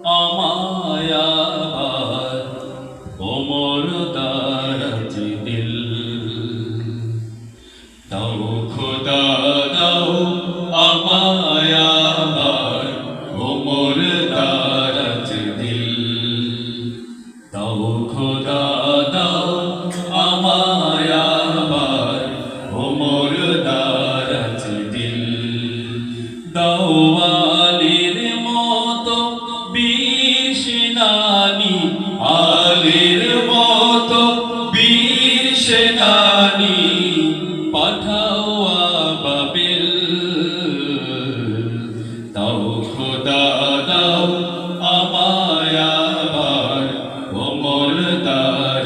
আমায় আবার ওমর দারাজ দিল দাও খোদা দাও আমায় আবার ওমর দারাজ দিল দাও খোদা দাও আমায় আবার ওমর দারাজ দিল দাও আলীর মতো বীর সেনানী আলীর মতো বীর সেনানী পাঠাও আবাবিল দাও খোদা দাও আমায় আবার ওমর দারাজ